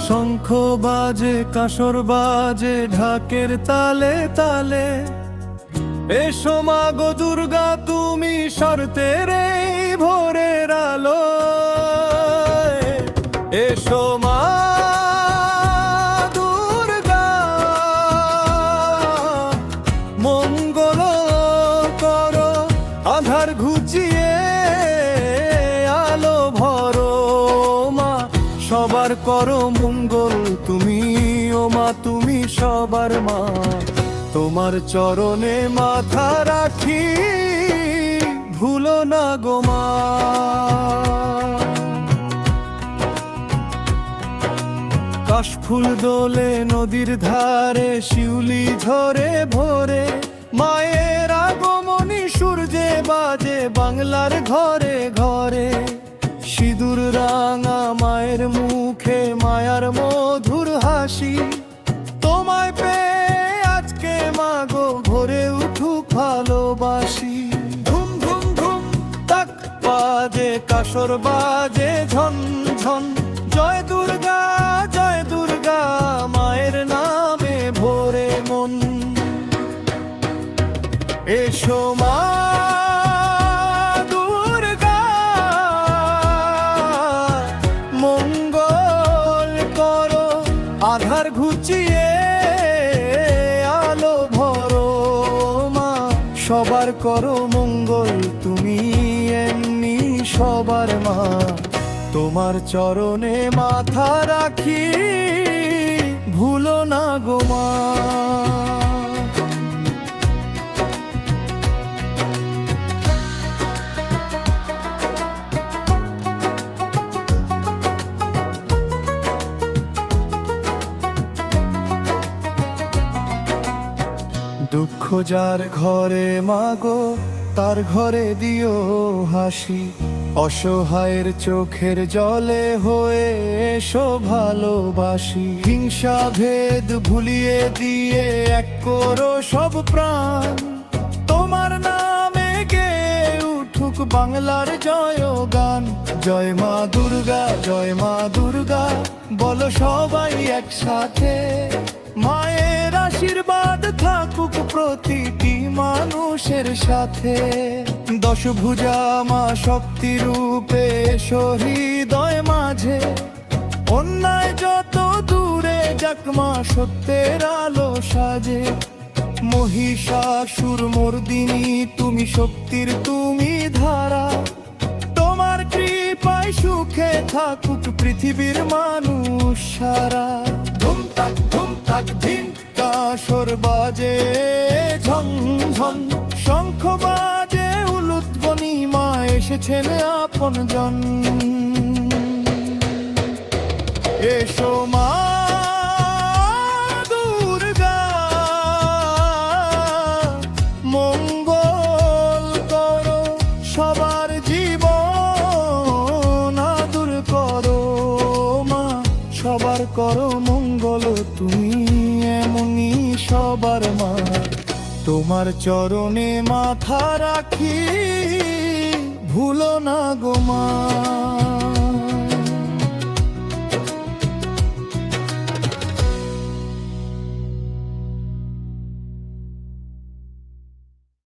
শঙ্খ বাজে কাসর বাজে ঢাকের তালে তালে, এসো মা গো দুর্গা তুমি শরতের এই ভোরের আলো। এসো মা দুর্গা, মঙ্গল করো, আধার ঘুচিয়ে আলো ভরো। মা সবার করো মঙ্গল তুমি, ও মা তুমি সবার মা। তোমার চরণে মাথা রাখি, ভুলো না গো মা। কাশফুল দোলে নদীর ধারে, শিউলি ঝরে ভোরে, মায়ের আগমনী সূর্যে বাজে বাংলার ঘরে ঘরে। সিঁদুর রাঙা মায়ের মুখে মায়ার মধুর হাসি, তোমায় পেয়ে আজকে মাগো ভরে উঠুক ভালোবাসি। ধুম ধুম ধুম তাক বাজে কাসর বাজে ঝন ঝন, জয় দুর্গা জয় দুর্গা মায়ের নামে ভোরে মন। এসো মা দুর্গা, মঙ্গল করো, আধার ঘুচিয়ে আলো ভরো। মা সবার করো মঙ্গল তুমি, এমনি সবার মা। তোমার চরণে মাথা রাখি, ভুলো না গো মা। দুঃখ যার ঘরে মাগো, তার ঘরে দিও হাসি। অসহায়ের চোখের জলে হয়ে এসো ভালোবাসি। হিংসা ভেদ ভুলিয়ে দিয়ে এক করো সব প্রাণ, তোমার নামে গেয়ে উঠুক বাংলার জয়গান। জয় মা দুর্গা জয় মা দুর্গা, বলো সবাই একসাথে। মায়ের আশীর্বাদ থাকুক প্রতিটি মানুষের সাথে। দশভুজা মা শক্তি রূপে এসো হৃদয় মাঝে। অন্যায় যত দূরে যাক মা সত্যের আলো সাজে। মহিষাসুর মর্দিনী তুমি শক্তির তুমি ধারা, তোমার কৃপায় সুখে থাকুক পৃথিবীর মানুষ সারা। ধুম তাক ধিন কাসর বাজে ঝন ঝন, শঙ্খ বাজে উলুধ্বনি, মা এসেছেন আপন জন। এসো মা দুর্গা, মঙ্গল করো, সবার জীবন আদর করো। মা সবার করো মঙ্গল তুমি, এমনি সবার মা। তোমার চরণে মাথা রাখি, ভুলো না গো মা।